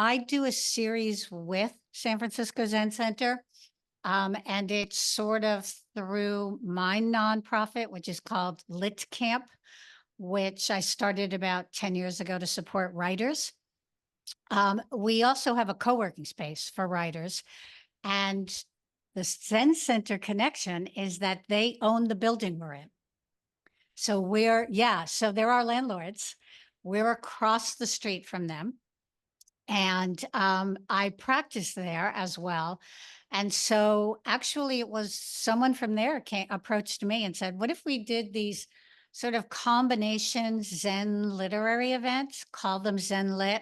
I do a series with San Francisco Zen Center, and it's sort of through my nonprofit, which is called Lit Camp, which I started about 10 years ago to support writers. We also have a co-working space for writers, and the Zen Center connection is that they own the building we're in. So so they're our landlords. We're across the street from them. And I practice there as well. And so actually it was someone from there approached me and said, what if we did these sort of combination Zen literary events, call them Zen Lit,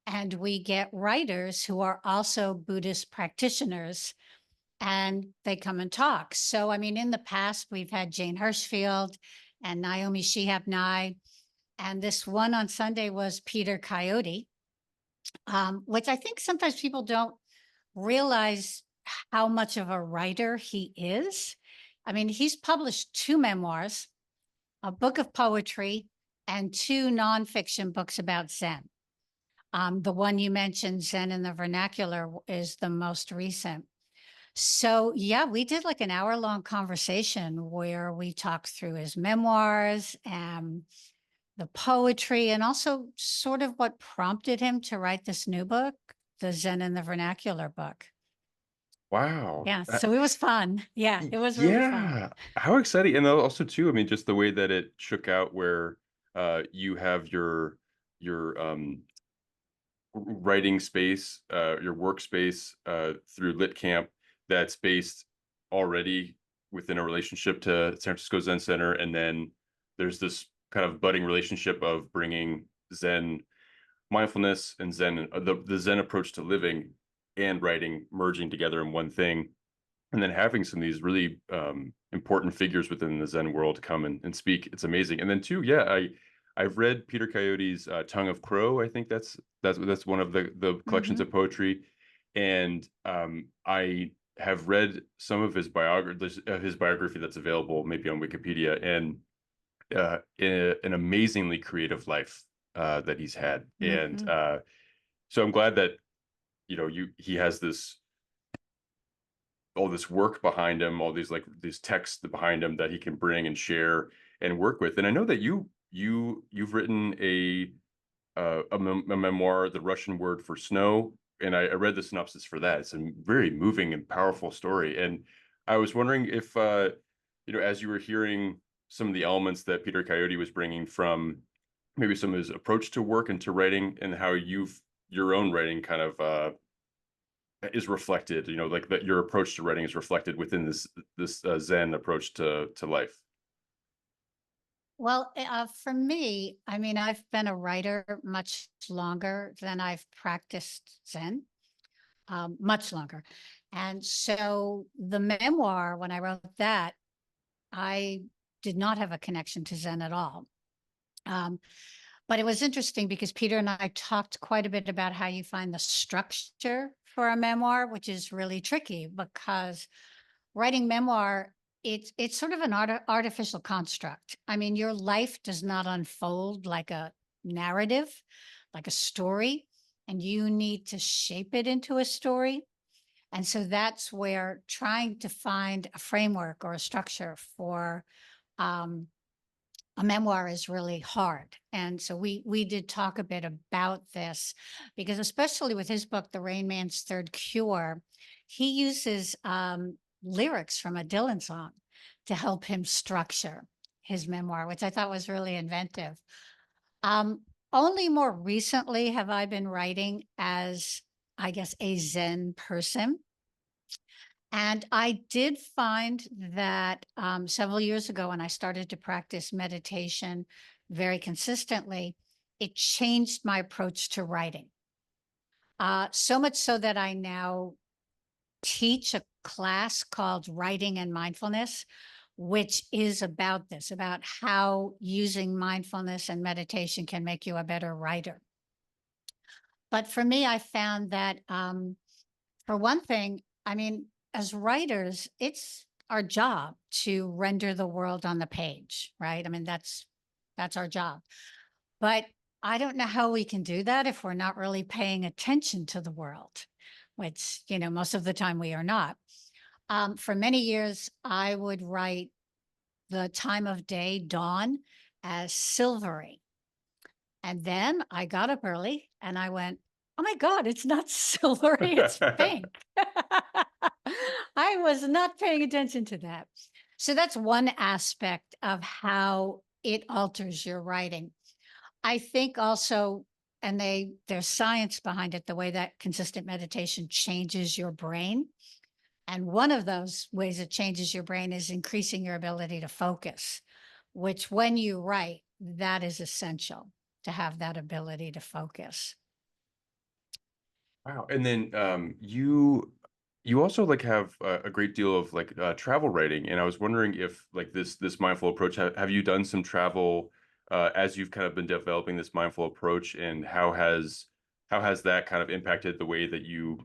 and we get writers who are also Buddhist practitioners and they come and talk. So, I mean, in the past, we've had Jane Hirschfield and Naomi Shihab Nye, and this one on Sunday was Peter Coyote, which I think sometimes people don't realize how much of a writer he is. I mean, he's published 2 memoirs, a book of poetry, and 2 nonfiction books about Zen. The one you mentioned, Zen in the Vernacular, is the most recent. So, yeah, we did like an hour-long conversation where we talked through his memoirs and the poetry, and also sort of what prompted him to write this new book, the Zen in the Vernacular book. Wow. Yeah, so it was fun. Yeah, it was really fun. Yeah. How exciting. And also too, I mean, just the way that it shook out where you have your writing space, your workspace through Lit Camp that's based already within a relationship to San Francisco Zen Center. And then there's this kind of budding relationship of bringing Zen mindfulness and Zen, the Zen approach to living and writing merging together in one thing. And then having some of these really important figures within the Zen world come and speak. It's amazing. And then too, yeah, I've read Peter Coyote's Tongue of Crow. I think that's one of the collections Mhm. of poetry, and I have read some of his biography that's available maybe on Wikipedia, and an amazingly creative life that he's had. And Mhm. so I'm glad that he has all this work behind him, all these texts behind him that he can bring and share and work with. And I know that you've written a memoir, The Russian Word for Snow, and I read the synopsis for that. It's a very moving and powerful story. And I was wondering if as you were hearing some of the elements that Peter Coyote was bringing from maybe some of his approach to work and to writing, and how your own writing kind of is reflected, like that your approach to writing is reflected within this Zen approach to life. Well, for me, I mean, I've been a writer much longer than I've practiced Zen, much longer. And so the memoir, when I wrote that, I did not have a connection to Zen at all. Um, but it was interesting because Peter and I talked quite a bit about how you find the structure for a memoir, which is really tricky because writing memoir, it's sort of an artificial construct. I mean, your life does not unfold like a narrative, like a story, and you need to shape it into a story. And so that's where trying to find a framework or a structure for um, a memoir is really hard. And so we did talk a bit about this because especially with his book, The Rain Man's Third Cure, he uses lyrics from a Dylan song to help him structure his memoir, which I thought was really inventive. Um, Only more recently have I been writing as, I guess, a Zen person. And I did find that several years ago, when I started to practice meditation very consistently, it changed my approach to writing. So much so that I now teach a class called Writing and Mindfulness, which is about this, about how using mindfulness and meditation can make you a better writer. But for me, I found that for one thing, I mean, as writers, it's our job to render the world on the page, right? I mean, that's our job. But I don't know how we can do that if we're not really paying attention to the world, which, most of the time we are not. For many years, I would write the time of day, dawn, as silvery. And then I got up early and I went, oh my God, it's not silvery, it's pink. I was not paying attention to that. So that's one aspect of how it alters your writing. I think also, and there's science behind it, the way that consistent meditation changes your brain. And one of those ways it changes your brain is increasing your ability to focus, which when you write, that is essential to have that ability to focus. Wow. And then you also like have a great deal of like travel writing, and I was wondering if like this mindful approach, have you done some travel as you've kind of been developing this mindful approach, and how has that kind of impacted the way that you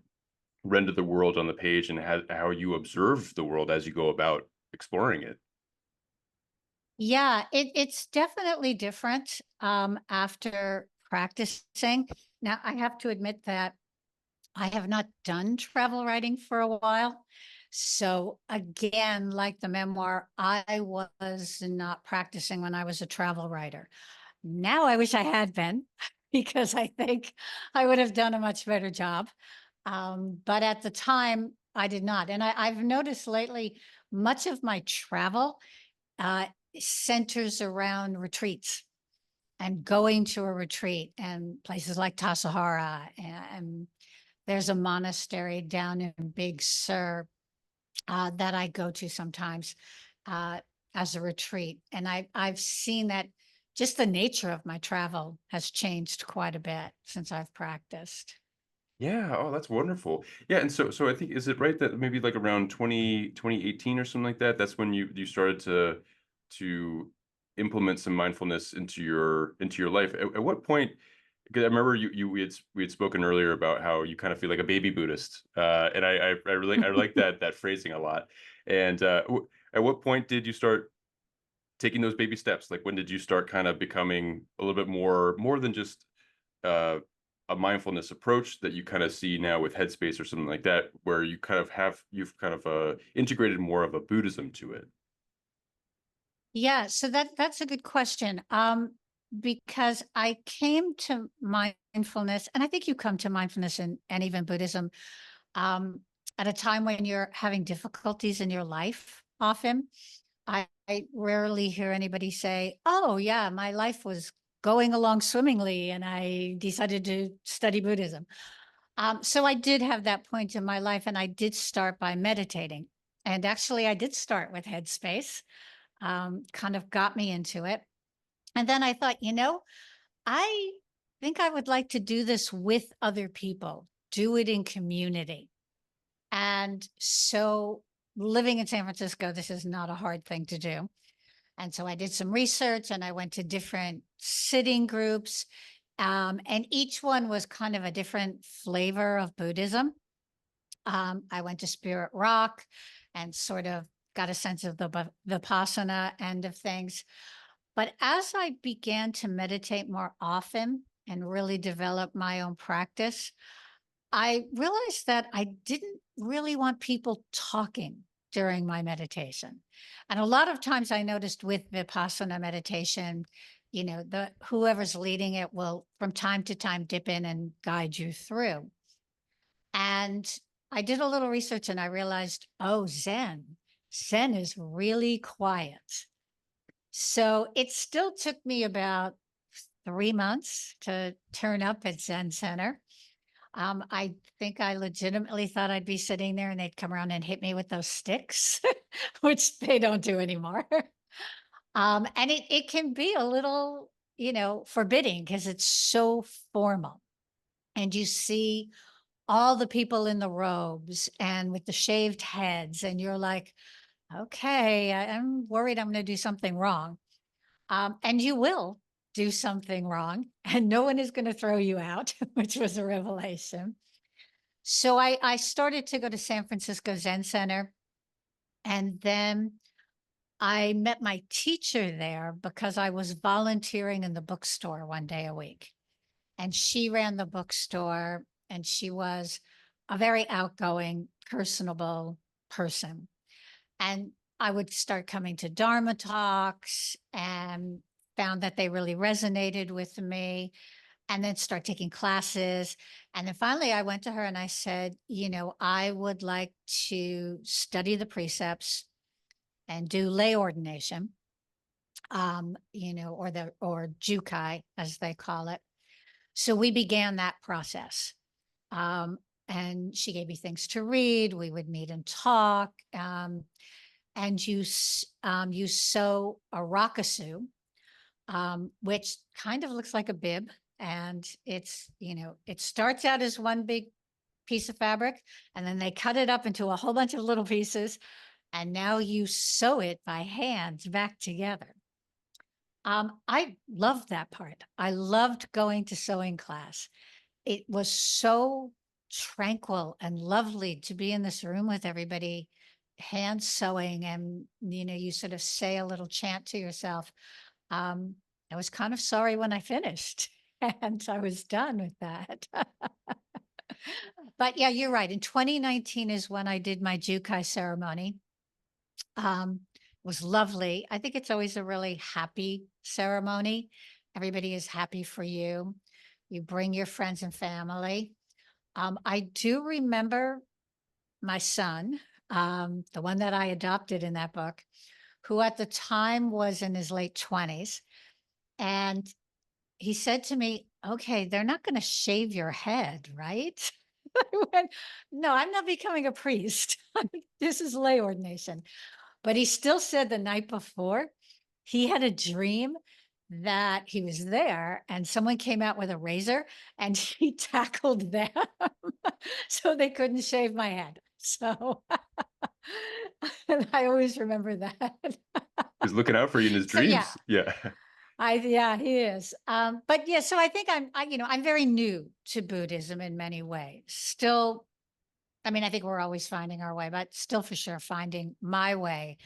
render the world on the page, and how you observe the world as you go about exploring it? Yeah, it's definitely different after practicing. Now, I have to admit that I have not done travel writing for a while. So again, like the memoir, I was not practicing when I was a travel writer. Now I wish I had been because I think I would have done a much better job. But at the time, I did not. And I've noticed lately, much of my travel uh, centers around retreats and going to a retreat and places like Tassajara. And there's a monastery down in Big Sur that I go to sometimes uh, as a retreat. And I've seen that just the nature of my travel has changed quite a bit since I've practiced. Yeah, oh, that's wonderful. Yeah, and so I think, is it right that maybe like around 2018 or something like that, that's when you started to implement some mindfulness into your life. At what point, because I remember we had spoken earlier about how you kind of feel like a baby Buddhist. And I like that phrasing a lot. And at what point did you start taking those baby steps? Like when did you start kind of becoming a little bit more than just uh, a mindfulness approach that you kind of see now with Headspace or something like that, where you've kind of integrated more of a Buddhism to it? Yeah, so that's a good question. Because I came to mindfulness, and I think you come to mindfulness and even Buddhism um, at a time when you're having difficulties in your life. Often, I rarely hear anybody say, "Oh, yeah, my life was going along swimmingly, and I decided to study Buddhism." So I did have that point in my life, and I did start by meditating. And actually, I did start with Headspace, kind of got me into it. And then I thought, I think I would like to do this with other people, do it in community. And so living in San Francisco, this is not a hard thing to do. And so I did some research and I went to different sitting groups. And each one was kind of a different flavor of Buddhism. I went to Spirit Rock and sort of got a sense of the Vipassana end of things. But as I began to meditate more often and really develop my own practice, I realized that I didn't really want people talking during my meditation. And a lot of times I noticed with Vipassana meditation, the whoever's leading it will from time to time dip in and guide you through. And I did a little research and I realized, oh, Zen is really quiet. So it still took me about 3 months to turn up at Zen Center. I think I legitimately thought I'd be sitting there and they'd come around and hit me with those sticks, which they don't do anymore. And it can be a little, forbidding because it's so formal. And you see all the people in the robes and with the shaved heads, and you're like, okay, I'm worried I'm going to do something wrong. And you will do something wrong, and no one is going to throw you out, which was a revelation. So I started to go to San Francisco Zen Center, and then I met my teacher there because I was volunteering in the bookstore one day a week. And she ran the bookstore, and she was a very outgoing, personable person. And I would start coming to Dharma talks and found that they really resonated with me, and then start taking classes. And then finally I went to her and I said, I would like to study the precepts and do lay ordination, or jukai as they call it. So we began that process. And she gave me things to read. We would meet and talk. And you sew a rakusu, which kind of looks like a bib. And it starts out as one big piece of fabric, and then they cut it up into a whole bunch of little pieces. And now you sew it by hand back together. I loved that part. I loved going to sewing class. It was so tranquil and lovely to be in this room with everybody hand sewing, and you sort of say a little chant to yourself. I was kind of sorry when I finished and I was done with that. But yeah, you're right. In 2019 is when I did my Jukai ceremony. Was lovely. I think it's always a really happy ceremony. Everybody is happy for you. You bring your friends and family. I do remember my son, the one that I adopted in that book, who at the time was in his late 20s. And he said to me, okay, they're not going to shave your head, right? I went, no, I'm not becoming a priest. This is lay ordination. But he still said the night before he had a dream that he was there and someone came out with a razor and he tackled them so they couldn't shave my head. So and I always remember that. He's looking out for you in his So yeah, dreams. Yeah. yeah, he is. But yeah, so I think I'm very new to Buddhism in many ways. Still, I mean, I think we're always finding our way, but still for sure finding my way.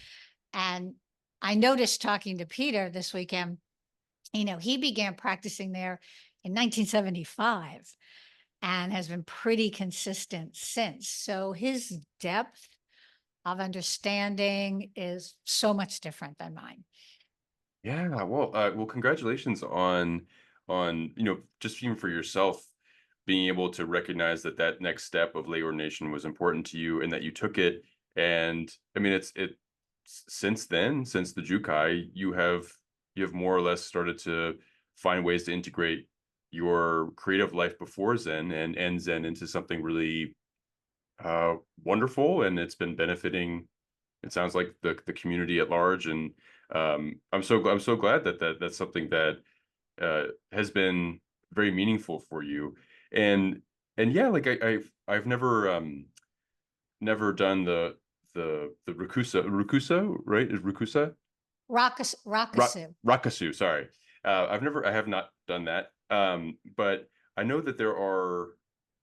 And I noticed talking to Peter this weekend, he began practicing there in 1975 and has been pretty consistent since. So his depth of understanding is so much different than mine. Yeah, well, congratulations on just even for yourself being able to recognize that that next step of lay ordination was important to you and that you took it. And I mean, since then, since the Jukai, you have more or less started to find ways to integrate your creative life before Zen and Zen into something really wonderful, and it's been benefiting, it sounds like, the community at large. And I'm so glad that's something that has been very meaningful for you. And yeah, like I've never done the rakusa, right? Is rakusa? Rakusu. Rakusu, sorry. I have not done that. But I know that there are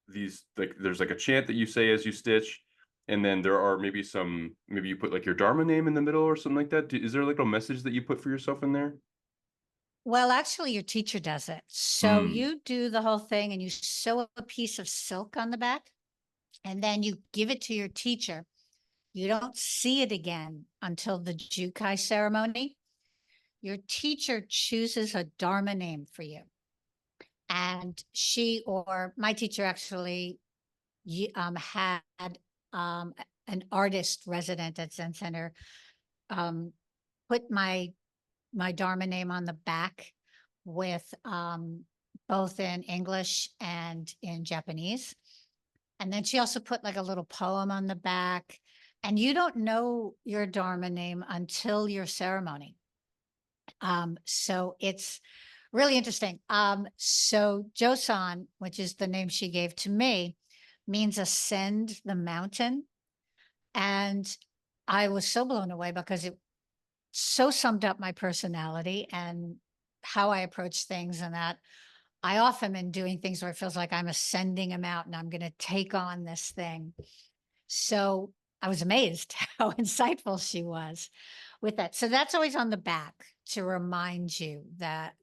these, like, there's like a chant that you say as you stitch, and then there are maybe you put like your Dharma name in the middle or something like that. Is there like a message that you put for yourself in there? Well, actually, your teacher does it. So Mm. you do the whole thing and you sew a piece of silk on the back, and then you give it to your teacher. You don't see it again until the Jukai ceremony. Your teacher chooses a Dharma name for you. And she or my teacher actually had an artist resident at Zen Center um, put my Dharma name on the back with both in English and in Japanese. And then she also put like a little poem on the back. And you don't know your Dharma name until your ceremony. So it's really interesting. So Josan, which is the name she gave to me, means ascend the mountain. And I was so blown away because it so summed up my personality and how I approach things, and that I often am doing things where it feels like I'm ascending a mountain. I'm going to take on this thing. So I was amazed how insightful she was. with that. So that's always on the back to remind you that,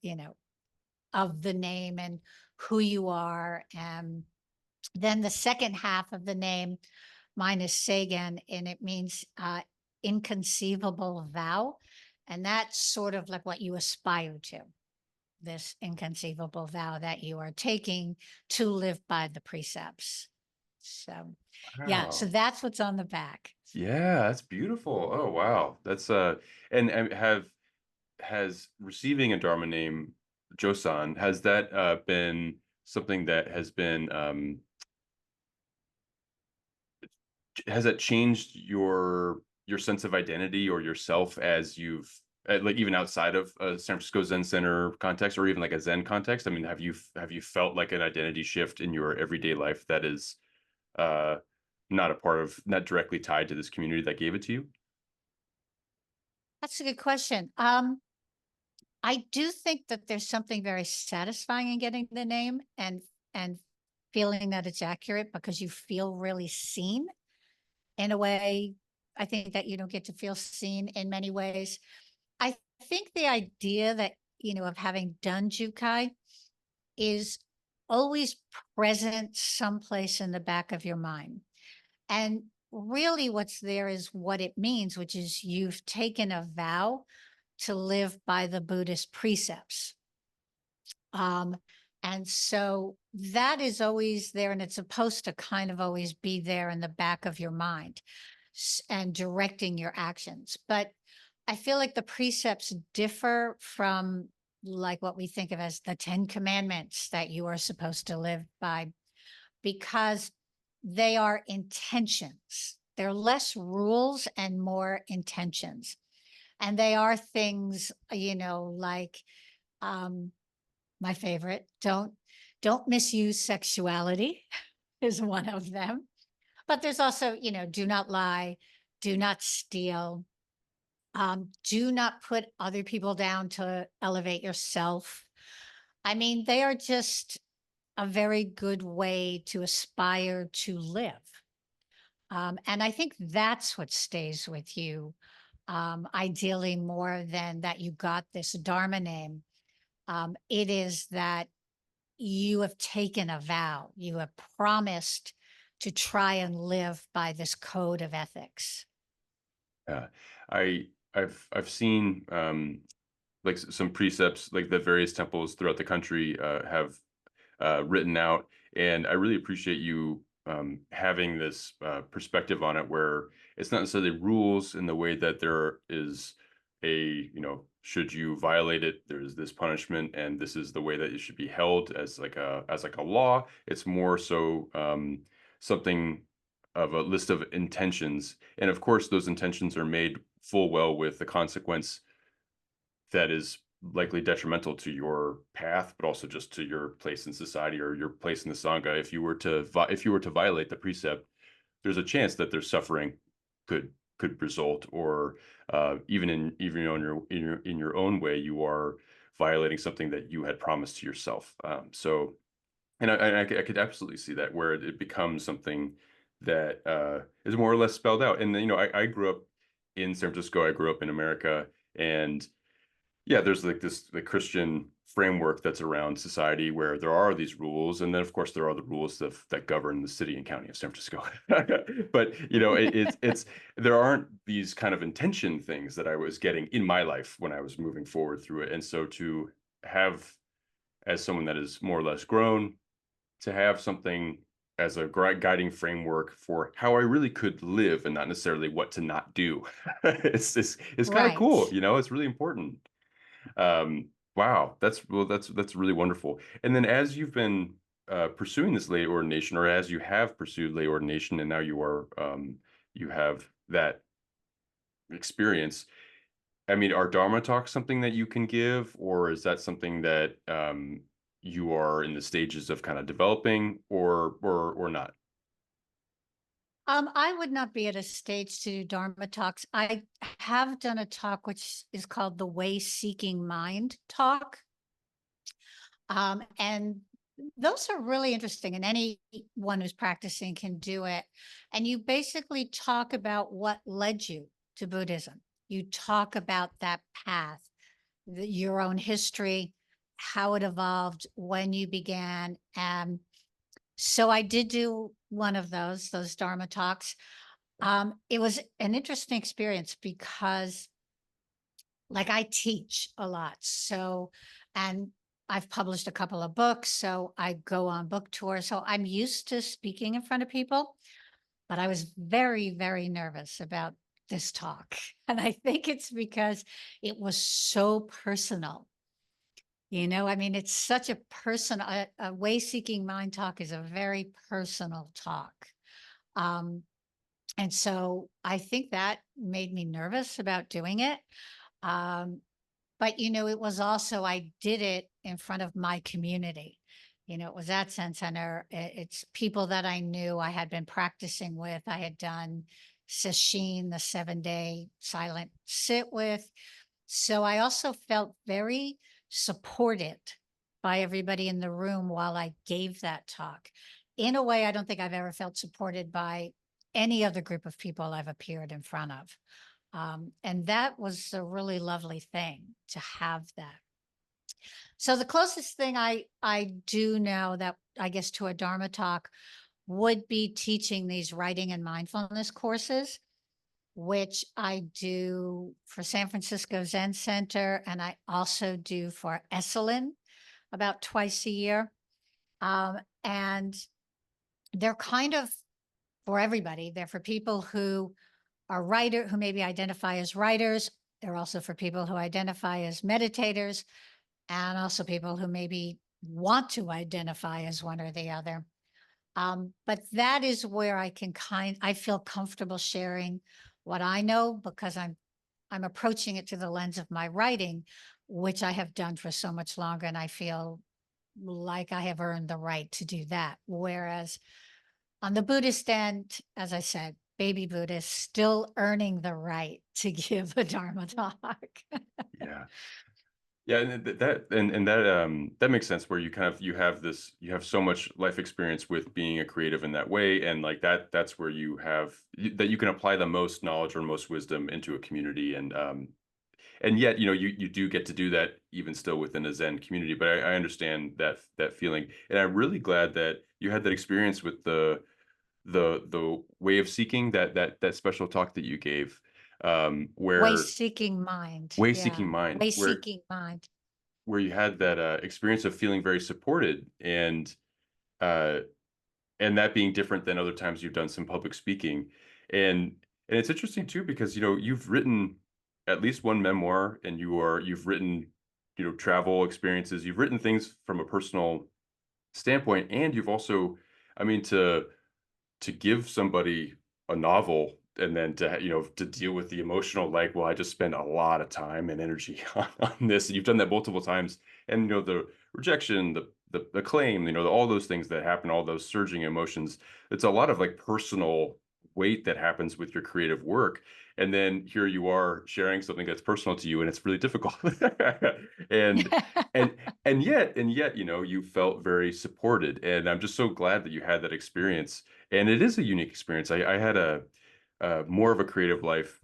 of the name and who you are. And then the second half of the name, mine is Sagan, and it means inconceivable vow. And that's sort of like what you aspire to, this inconceivable vow that you are taking to live by the precepts. So, yeah, so Wow. that's what's on the back. Yeah, that's beautiful. Oh, wow. That's and has receiving a Dharma name, Josan, has that been something that has been has that changed your sense of identity or yourself as you've like even outside of a San Francisco Zen Center context or even like a Zen context? I mean, have you felt like an identity shift in your everyday life that is uh not a part of, not directly tied to this community that gave it to you? That's a good question. I do think that there's something very satisfying in getting the name and feeling that it's accurate because you feel really seen in a way. I think that you don't get to feel seen in many ways. I think the idea that, of having done Jukai is always present someplace in the back of your mind. And really what's there is what it means, which is you've taken a vow to live by the Buddhist precepts. Um, and so that is always there, and it's supposed to kind of always be there in the back of your mind and directing your actions. But I feel like the precepts differ from like what we think of as the 10 commandments that you are supposed to live by because they are intentions. They're less rules and more intentions. And they are things, like um, my favorite, don't misuse sexuality is one of them. But there's also, do not lie, do not steal, do not put other people down to elevate yourself. I mean, they are just a very good way to aspire to live. And I think that's what stays with you, ideally more than that you got this Dharma name. It is that you have taken a vow, you have promised to try and live by this code of ethics. Yeah, I've seen like some precepts like the various temples throughout the country have written out, and I really appreciate you having this perspective on it, where it's not necessarily rules in the way that there is a, should you violate it, there's this punishment, and this is the way that it should be held as like a law. It's more so something of a list of intentions, and of course those intentions are made full well with the consequence that is likely detrimental to your path, but also just to your place in society or your place in the sangha. If you were to violate the precept, there's a chance that there's suffering could result, or even on in your own way, you are violating something that you had promised to yourself. So, and I could absolutely see that, where it becomes something that is more or less spelled out. And I grew up in San Francisco. I grew up in America, and yeah, there's like this the Christian framework that's around society, where there are these rules, and then of course there are the rules that govern the city and county of San Francisco. But it's there aren't these kind of intention things that I was getting in my life when I was moving forward through it. And so to have, as someone that is more or less grown, to have something as a guiding framework for how I really could live and not necessarily what to not do. It's kind of Right. cool, it's really important. Wow, that's really wonderful. And then as you've been pursuing this lay ordination, or as you have pursued lay ordination, and now you have that experience. I mean, are Dharma talks something that you can give, or is that something that you are in the stages of kind of developing, or not? I would not be at a stage to do Dharma talks. I have done a talk which is called the Way Seeking Mind talk. And those are really interesting, and anyone who's practicing can do it. And you basically talk about what led you to Buddhism. you talk about that path, your own history, how it evolved, when you began. And so I did do one of those Dharma talks. It was an interesting experience because like I teach a lot. So, and I've published a couple of books. So I go on book tour. So I'm used to speaking in front of people, but I was very, very nervous about this talk. And I think it's because it was so personal. I mean, it's such a personal, a way seeking mind talk is a very personal talk. Um, and so I think that made me nervous about doing it. Um, but, it was also, I did it in front of my community. It was at Zen Center. It's people that I knew I had been practicing with. I had done sesshin, the 7-day silent sit with. So I also felt very supported by everybody in the room while I gave that talk. In a way, I don't think I've ever felt supported by any other group of people I've appeared in front of. And that was a really lovely thing to have that. So the closest thing I do now that I guess to a Dharma talk would be teaching these writing and mindfulness courses, which I do for San Francisco Zen Center, and I also do for Esalen about twice a year. And they're kind of for everybody. They're for people who who maybe identify as writers. They're also for people who identify as meditators, and also people who maybe want to identify as one or the other. But that is where I feel comfortable sharing what I know because I'm approaching it through the lens of my writing, which I have done for so much longer, and I feel like I have earned the right to do that. Whereas on the Buddhist end, as I said, baby Buddhist, still earning the right to give a Dharma talk. Yeah. Yeah, and that makes sense where you have so much life experience with being a creative in that way, and like that's where that you can apply the most knowledge or most wisdom into a community, and yet you do get to do that even still within a Zen community. But I understand that feeling, and I'm really glad that you had that experience with the way of seeking that special talk that you gave, Way where seeking mind. way Yeah. seeking mind, Way where seeking mind. you had that experience of feeling very supported, uh, and that being different than other times you've done some public speaking, and it's interesting too because you've written at least one memoir, and you've written travel experiences, you've written things from a personal standpoint, and you've also, I mean, to give somebody a novel and then to deal with the emotional, like, well, I just spent a lot of time and energy on this, and you've done that multiple times, and the rejection, the claim, all those things that happen, all those surging emotions, it's a lot of like personal weight that happens with your creative work, and then here you are sharing something that's personal to you, and it's really difficult. and and and yet you felt very supported, and I'm just so glad that you had that experience, and it is a unique experience. I had a more of a creative life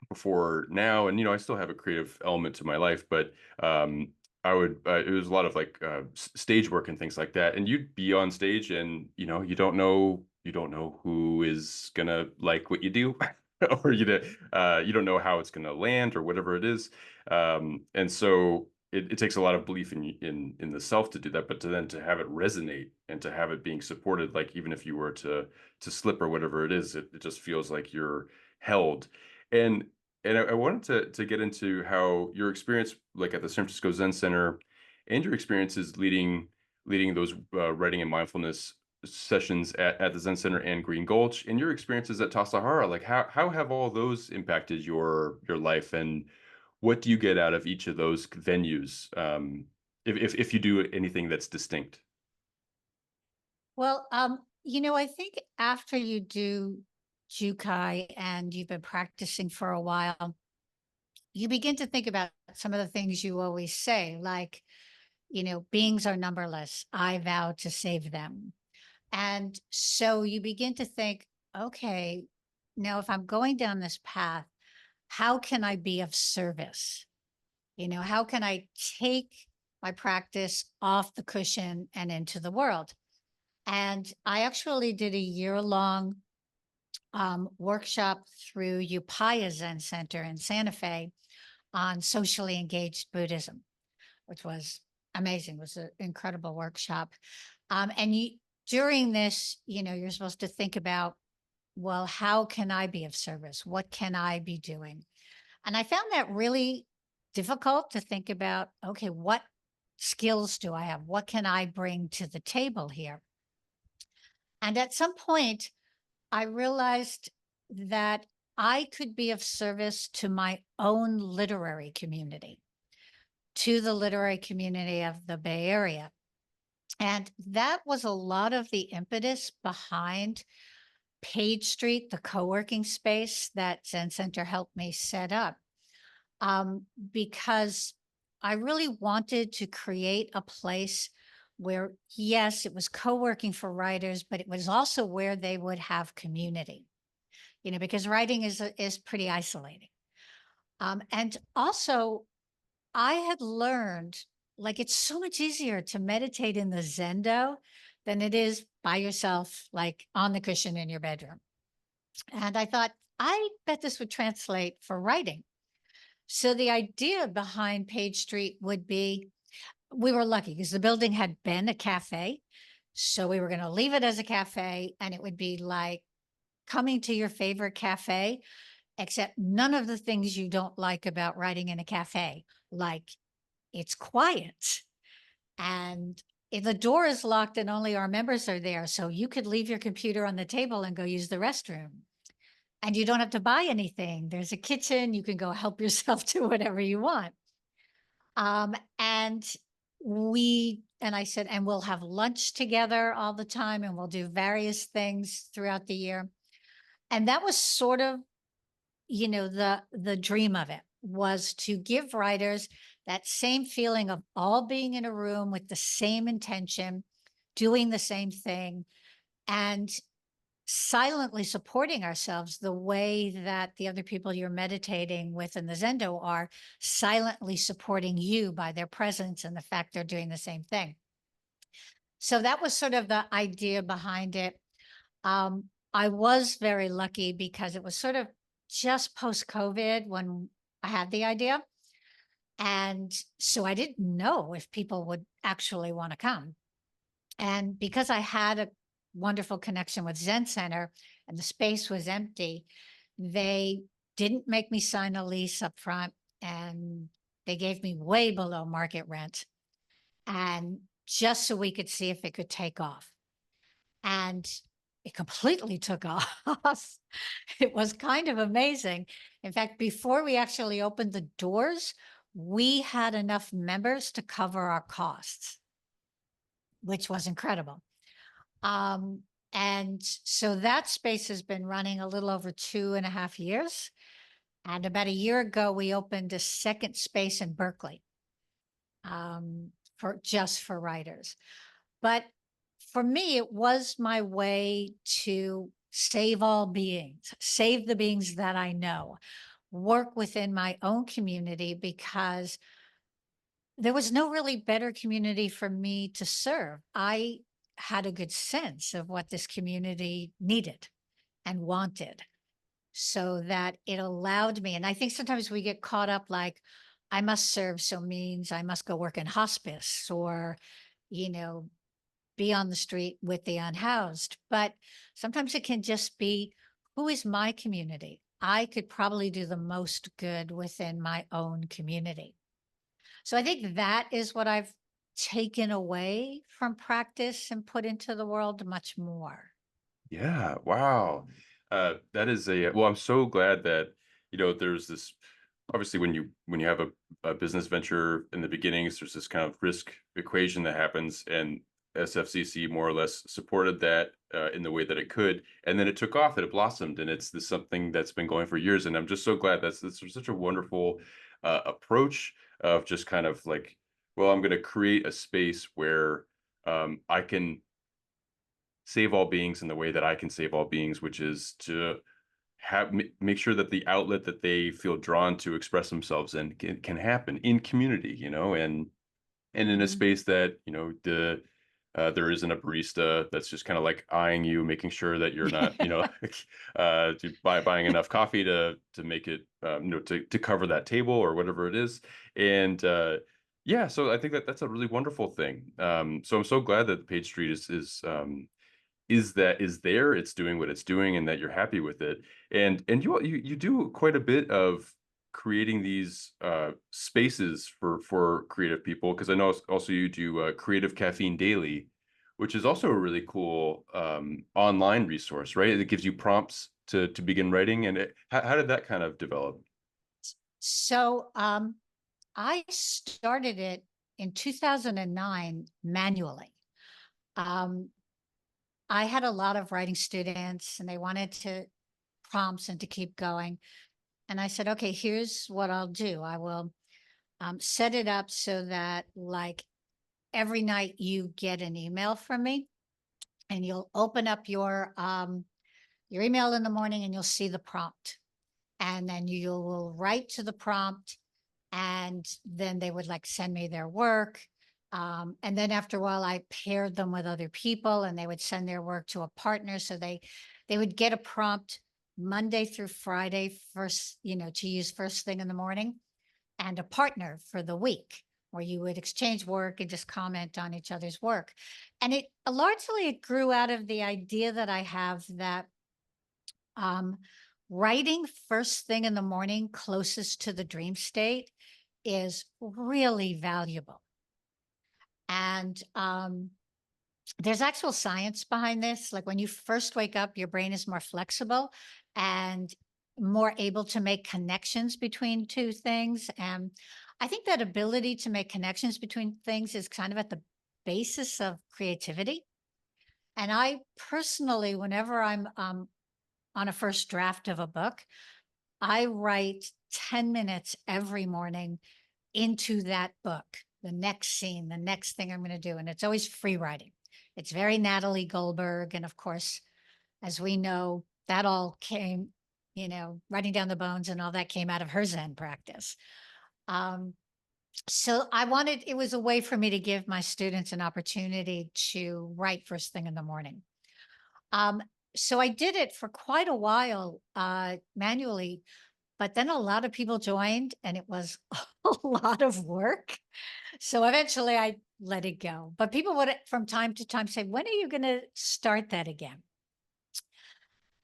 before now, and I still have a creative element to my life, but I would it was a lot of like stage work and things like that, and you'd be on stage, and you don't know who is gonna like what you do, or you don't know how it's gonna land or whatever it is, and so it takes a lot of belief in the self to do that, but to have it resonate and to have it being supported, like even if you were to slip or whatever it is, it just feels like you're held. And I wanted to get into how your experience, like at the San Francisco Zen Center, and your experiences leading those writing and mindfulness sessions at the Zen Center and Green Gulch, and your experiences at Tassajara. Like how have all those impacted your life, and what do you get out of each of those venues? If you do anything that's distinct. Well, I think after you do Jukai and you've been practicing for a while, you begin to think about some of the things you always say, like, beings are numberless. I vow to save them. And so you begin to think, okay, now if I'm going down this path, how can I be of service? How can I take my practice off the cushion and into the world? And I actually did a year-long workshop through Upaya Zen Center in Santa Fe on socially engaged Buddhism, which was amazing. It was an incredible workshop. And during this, you're supposed to think about, well, how can I be of service? What can I be doing? And I found that really difficult to think about, okay, what skills do I have? What can I bring to the table here? And at some point, I realized that I could be of service to my own literary community, to the literary community of the Bay Area. And that was a lot of the impetus behind Page Street, the co-working space that Zen Center helped me set up, because I really wanted to create a place where, yes, it was co-working for writers, but it was also where they would have community, because writing is pretty isolating. And also, I had learned, like, it's so much easier to meditate in the Zendo than it is by yourself, like on the cushion in your bedroom. And I thought, I bet this would translate for writing. So the idea behind Page Street would be, we were lucky because the building had been a cafe. So we were going to leave it as a cafe, and it would be like coming to your favorite cafe, except none of the things you don't like about writing in a cafe, like it's quiet and the door is locked and only our members are there. So you could leave your computer on the table and go use the restroom. And you don't have to buy anything. There's a kitchen. You can go help yourself to whatever you want. And I said, and we'll have lunch together all the time, and we'll do various things throughout the year. And that was sort of, the dream of it was to give writers that same feeling of all being in a room with the same intention, doing the same thing, and silently supporting ourselves the way that the other people you're meditating with in the Zendo are silently supporting you by their presence and the fact they're doing the same thing. So that was sort of the idea behind it. I was very lucky because it was sort of just post-COVID when I had the idea. And so I didn't know if people would actually want to come. And because I had a wonderful connection with Zen Center and the space was empty, they didn't make me sign a lease up front, and they gave me way below market rent, and just so we could see if it could take off. And it completely took off. It was kind of amazing. In fact, before we actually opened the doors, we had enough members to cover our costs, which was incredible. And so that space has been running a little over 2.5 years. And about a year ago, we opened a second space in Berkeley, for writers. But for me, it was my way to save all beings, save the beings that I know, work within my own community, because there was no really better community for me to serve. I had a good sense of what this community needed and wanted, so that it allowed me. And I think sometimes we get caught up like, I must serve, so means I must go work in hospice or, be on the street with the unhoused. But sometimes it can just be, who is my community? I could probably do the most good within my own community. So I think that is what I've taken away from practice and put into the world much more. Yeah, wow. That is well, I'm so glad that, there's this, obviously when you have a business venture in the beginnings, there's this kind of risk equation that happens, and SFCC more or less supported that in the way that it could, and then it took off and it blossomed, and it's something that's been going for years. And I'm just so glad that's such a wonderful approach of just kind of like, well, I'm going to create a space where I can save all beings in the way that I can save all beings, which is to make sure that the outlet that they feel drawn to express themselves in can happen in community, and in a Mhm. space that, there isn't a barista that's just kind of like eyeing you, making sure that you're not, buying enough coffee to make it, to cover that table or whatever it is. And yeah, so I think that that's a really wonderful thing. So I'm so glad that Page Street is there, it's doing what it's doing, and that you're happy with it. And you do quite a bit of creating these spaces for creative people, because I know also you do Creative Caffeine Daily, which is also a really cool online resource, right? It gives you prompts to begin writing. And how did that kind of develop? So I started it in 2009 manually. Um, I had a lot of writing students and they wanted to prompts and to keep going. And I said, okay, here's what I'll do. I will set it up so that like every night you get an email from me and you'll open up your email in the morning and you'll see the prompt. And then you will write to the prompt and then they would like send me their work. And then after a while, I paired them with other people and they would send their work to a partner. So they would get a prompt Monday through Friday first, to use first thing in the morning, and a partner for the week where you would exchange work and just comment on each other's work. And it largely it grew out of the idea that I have that um, writing first thing in the morning closest to the dream state is really valuable. And there's actual science behind this. Like when you first wake up, your brain is more flexible and more able to make connections between two things. And I think that ability to make connections between things is kind of at the basis of creativity. And I personally, whenever I'm on a first draft of a book, I write 10 minutes every morning into that book, the next scene, the next thing I'm going to do. And it's always free writing. It's very Natalie Goldberg. And of course, as we know, that all came, writing down the bones and all that came out of her Zen practice. Um, so it was a way for me to give my students an opportunity to write first thing in the morning. Um, so I did it for quite a while manually, but then a lot of people joined and it was a lot of work. So eventually I let it go. But people would from time to time say, when are you going to start that again?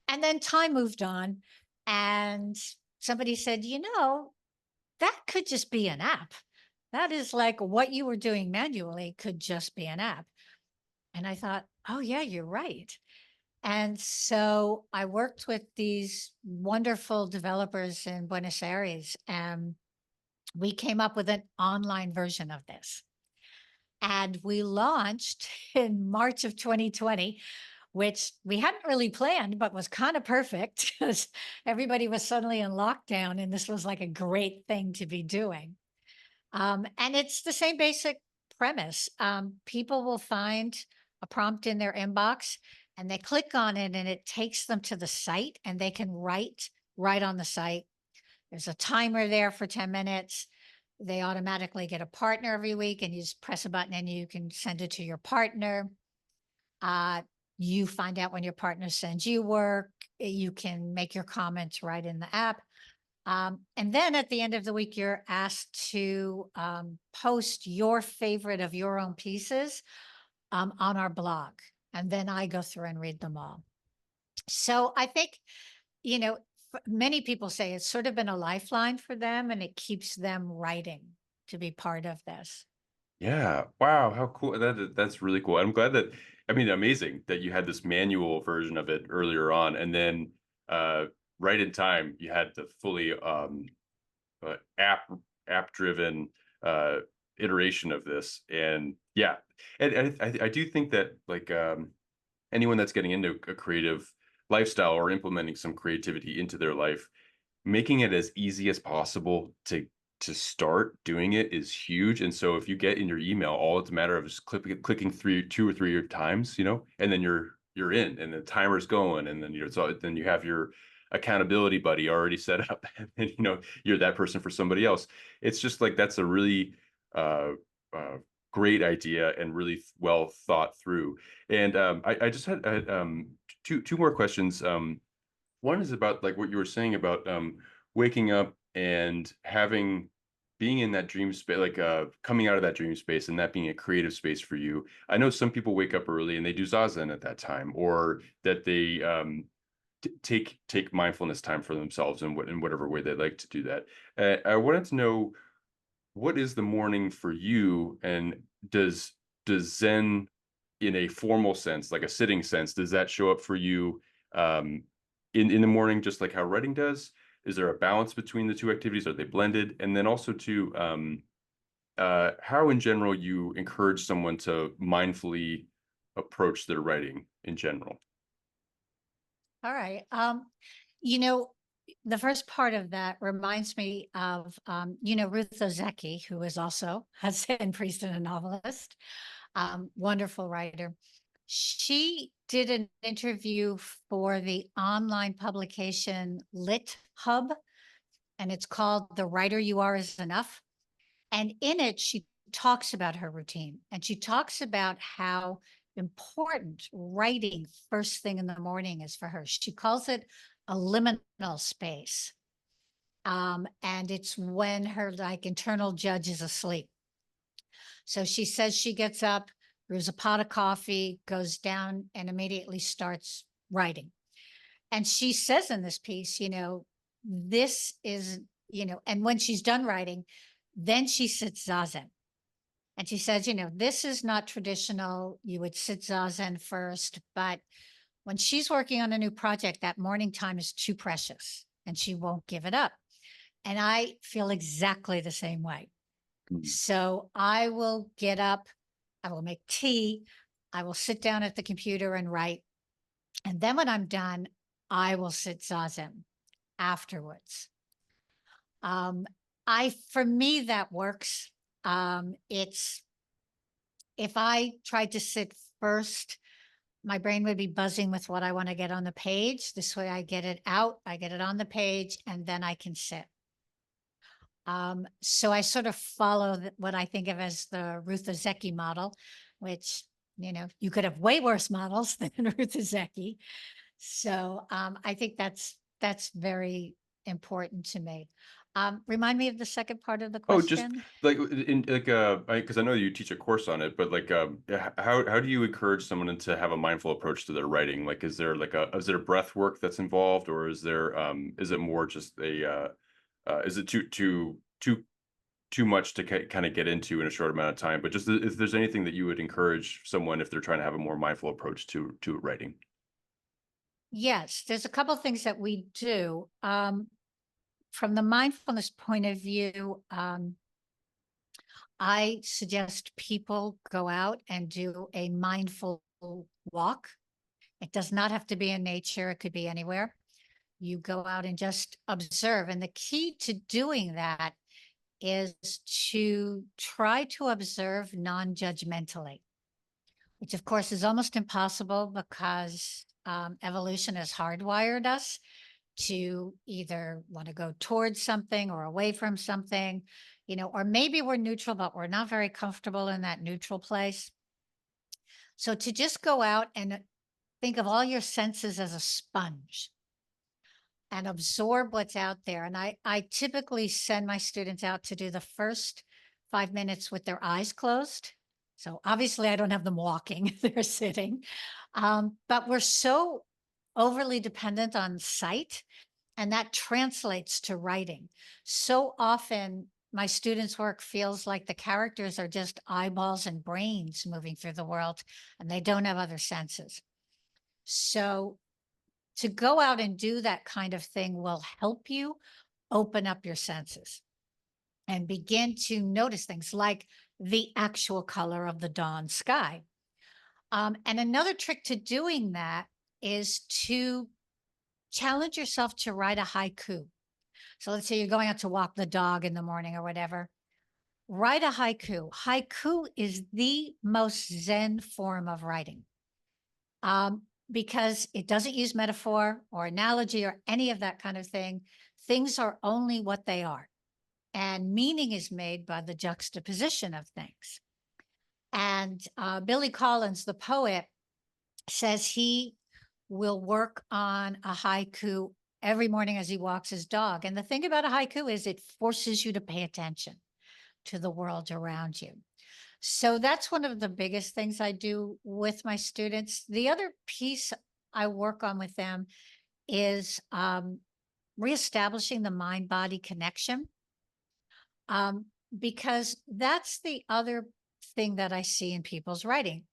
And then time moved on and somebody said, that could just be an app. That is like what you were doing manually could just be an app. And I thought, oh, yeah, you're right. And so I worked with these wonderful developers in Buenos Aires, and we came up with an online version of this. And we launched in March of 2020, which we hadn't really planned, but was kind of perfect because everybody was suddenly in lockdown, and this was like a great thing to be doing. And it's the same basic premise. People will find a prompt in their inbox and they click on it and it takes them to the site and they can write right on the site. There's a timer there for 10 minutes. They automatically get a partner every week and you just press a button and you can send it to your partner. Uh, you find out when your partner sends you work. You can make your comments right in the app. And then at the end of the week, you're asked to post your favorite of your own pieces on our blog. And then I go through and read them all. So I think, you know, many people say it's sort of been a lifeline for them and it keeps them writing to be part of this. Yeah. Wow. How cool. That's really cool. I'm glad that, I mean, amazing that you had this manual version of it earlier on. And then uh, right in time, you had the fully uh, app app driven uh, iteration of this. And yeah, and I do think that like anyone that's getting into a creative lifestyle or implementing some creativity into their life, making it as easy as possible to start doing it is huge. And so if you get in your email, all it's a matter of just clicking two or three times, and then you're in, and the timer's going, and then then you have your accountability buddy already set up, and then, you know, you're that person for somebody else. It's just like, that's a really uh, uh, great idea and really well thought through. And I just had two more questions. One is about like what you were saying about waking up and having being in that dream space, like coming out of that dream space and that being a creative space for you. I know some people wake up early and they do zazen at that time, or that they take mindfulness time for themselves in whatever way they like to do that. I wanted to know, what is the morning for you, and does Zen in a formal sense, like a sitting sense, does that show up for you um, in the morning, just like how writing does? Is there a balance between the two activities? Are they blended? And then also to how in general you encourage someone to mindfully approach their writing in general? All right. You know, the first part of that reminds me of, Ruth Ozeki, who is also a Zen priest and a novelist, wonderful writer. She did an interview for the online publication Lit Hub, and it's called The Writer You Are Is Enough. And in it, she talks about her routine, and she talks about how important writing first thing in the morning is for her. She calls it a liminal space. And it's when her like internal judge is asleep. So she says she gets up, brews a pot of coffee, goes down, and immediately starts writing. And she says in this piece, this is, and when she's done writing, then she sits zazen. And she says, this is not traditional. You would sit zazen first, but when she's working on a new project, that morning time is too precious and she won't give it up. And I feel exactly the same way. Mhm. So I will get up, I will make tea, I will sit down at the computer and write. And then when I'm done, I will sit zazen afterwards. Um, for me, that works. It's if I tried to sit first, my brain would be buzzing with what I want to get on the page. This way I get it out, I get it on the page, and then I can sit. So I sort of follow what I think of as the Ruth Ozeki model, which, you could have way worse models than Ruth Ozeki. So I think that's very important to me. Remind me of the second part of the Oh, just question. like in like because I know you teach a course on it, but like how do you encourage someone to have a mindful approach to their writing? Like, is there breath work that's involved, or is it more just is it too much to kind of get into in a short amount of time? But just if there's anything that you would encourage someone if they're trying to have a more mindful approach to writing. Yes, there's a couple things that we do. From the mindfulness point of view, I suggest people go out and do a mindful walk. It does not have to be in nature, it could be anywhere. You go out and just observe. And the key to doing that is to try to observe non judgmentally, which of course is almost impossible because evolution has hardwired us to either want to go towards something or away from something, or maybe we're neutral, but we're not very comfortable in that neutral place. So to just go out and think of all your senses as a sponge and absorb what's out there. And I typically send my students out to do the first 5 minutes with their eyes closed. So obviously I don't have them walking, they're sitting. But we're so overly dependent on sight, and that translates to writing. So often my students' work feels like the characters are just eyeballs and brains moving through the world, and they don't have other senses. So to go out and do that kind of thing will help you open up your senses and begin to notice things like the actual color of the dawn sky. And another trick to doing that is to challenge yourself to write a haiku. So let's say you're going out to walk the dog in the morning or whatever. Write a haiku. Haiku is the most Zen form of writing. because it doesn't use metaphor or analogy or any of that kind of thing. Things are only what they are, and meaning is made by the juxtaposition of things. And Billy Collins, the poet, says he will work on a haiku every morning as he walks his dog. And the thing about a haiku is it forces you to pay attention to the world around you. So that's one of the biggest things I do with my students. The other piece I work on with them is reestablishing the mind-body connection, because that's the other thing that I see in people's writing.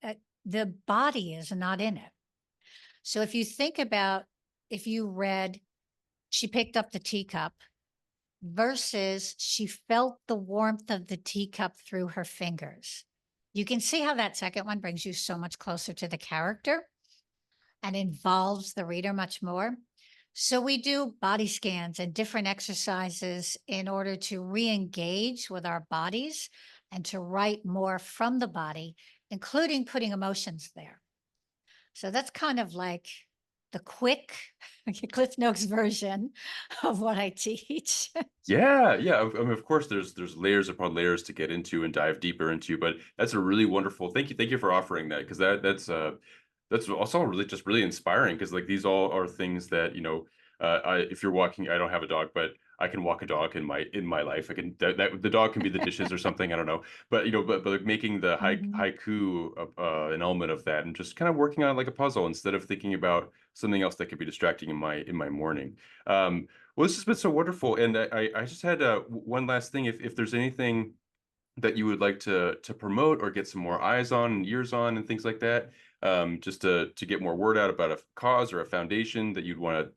The body is not in it. So if you think about, if you read, she picked up the teacup versus she felt the warmth of the teacup through her fingers. You can see how that second one brings you so much closer to the character and involves the reader much more. So we do body scans and different exercises in order to re-engage with our bodies and to write more from the body, including putting emotions there. So that's kind of like the quick Cliff Notes version of what I teach. Yeah, yeah. I mean, of course, there's layers upon layers to get into and dive deeper into, but that's a really wonderful. Thank you for offering that, because that's also really just really inspiring, because like these all are things that, if you're walking, I don't have a dog, but I can walk a dog in my life. I can that the dog can be the dishes or something. I don't know, but but like making the Mhm. haiku an element of that, and just kind of working on it like a puzzle instead of thinking about something else that could be distracting in my morning. Well, this has been so wonderful, and I just had one last thing. If there's anything that you would like to promote or get some more eyes on and ears on and things like that, just to get more word out about a cause or a foundation that you'd want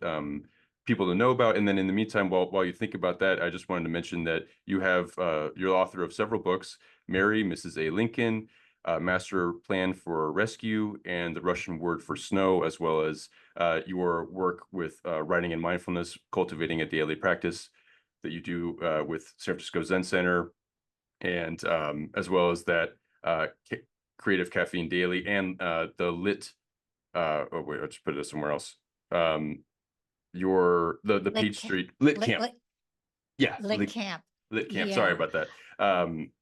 people to know about. And then in the meantime, while you think about that, I just wanted to mention that you have you're the author of several books: Mary, Mrs. A. Lincoln, Master Plan for Rescue, and The Russian Word for Snow, as well as your work with Writing and Mindfulness, Cultivating a Daily Practice, that you do with San Francisco Zen Center, and as well as that Creative Caffeine Daily, and the lit. Oh wait, I'll just put it somewhere else. The Lit Page camp, Street Lit lit, Camp. lit, Yeah, lit camp. Lit Camp. Sorry Yeah, about that.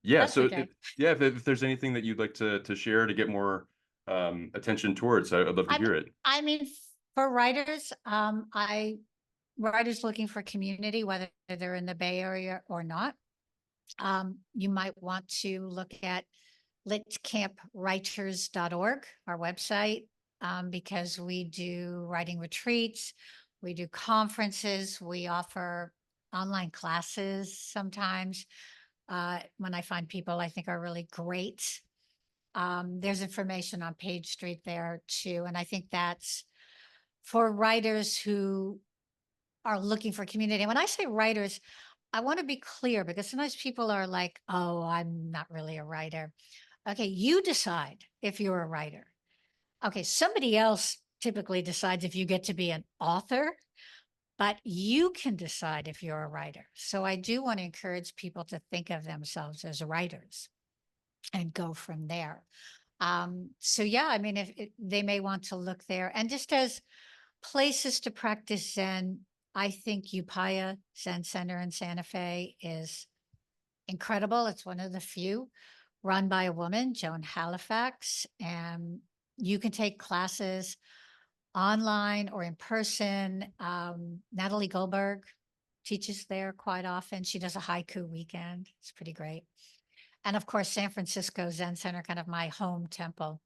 Yeah. that's So okay. yeah, if there's anything that you'd like to share to get more attention towards, I'd love to I'm, hear it. I mean, for writers, writers looking for community, whether they're in the Bay Area or not, you might want to look at litcamp.writers.org, our website, because we do writing retreats, we do conferences, we offer online classes sometimes. When I find people I think are really great, there's information on Page Street there too. And I think that's for writers who are looking for community. And when I say writers, I want to be clear, because sometimes people are like, oh, I'm not really a writer. Okay, you decide if you're a writer. Okay, somebody else typically decides if you get to be an author, but you can decide if you're a writer. So I do want to encourage people to think of themselves as writers and go from there. So yeah, I mean, if they may want to look there, and just as places to practice Zen, I think Upaya Zen Center in Santa Fe is incredible. It's one of the few run by a woman, Joan Halifax, and you can take classes online or in person. Natalie Goldberg teaches there quite often. She does a haiku weekend. It's pretty great. And of course, San Francisco Zen Center, kind of my home temple.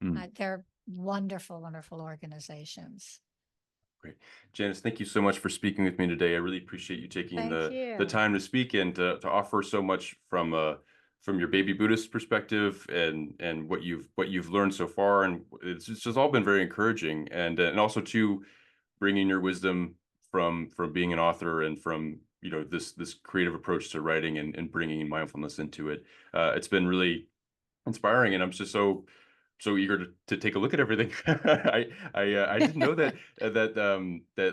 Mm. They're wonderful, wonderful organizations. Great. Janice, thank you so much for speaking with me today. I really appreciate you taking Thank the you. time to speak and to offer so much from your baby Buddhist perspective, and what you've learned so far. And it's just all been very encouraging, and also to bringing your wisdom from being an author, and from this creative approach to writing, and bringing mindfulness into it. It's been really inspiring, and I'm just so eager to take a look at everything. I didn't know that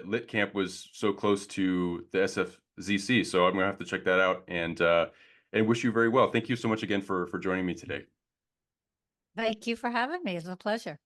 Lit Camp was so close to the SFZC, so I'm gonna have to check that out, and wish you very well. Thank you so much again for joining me today. Thank you for having me. It's a pleasure.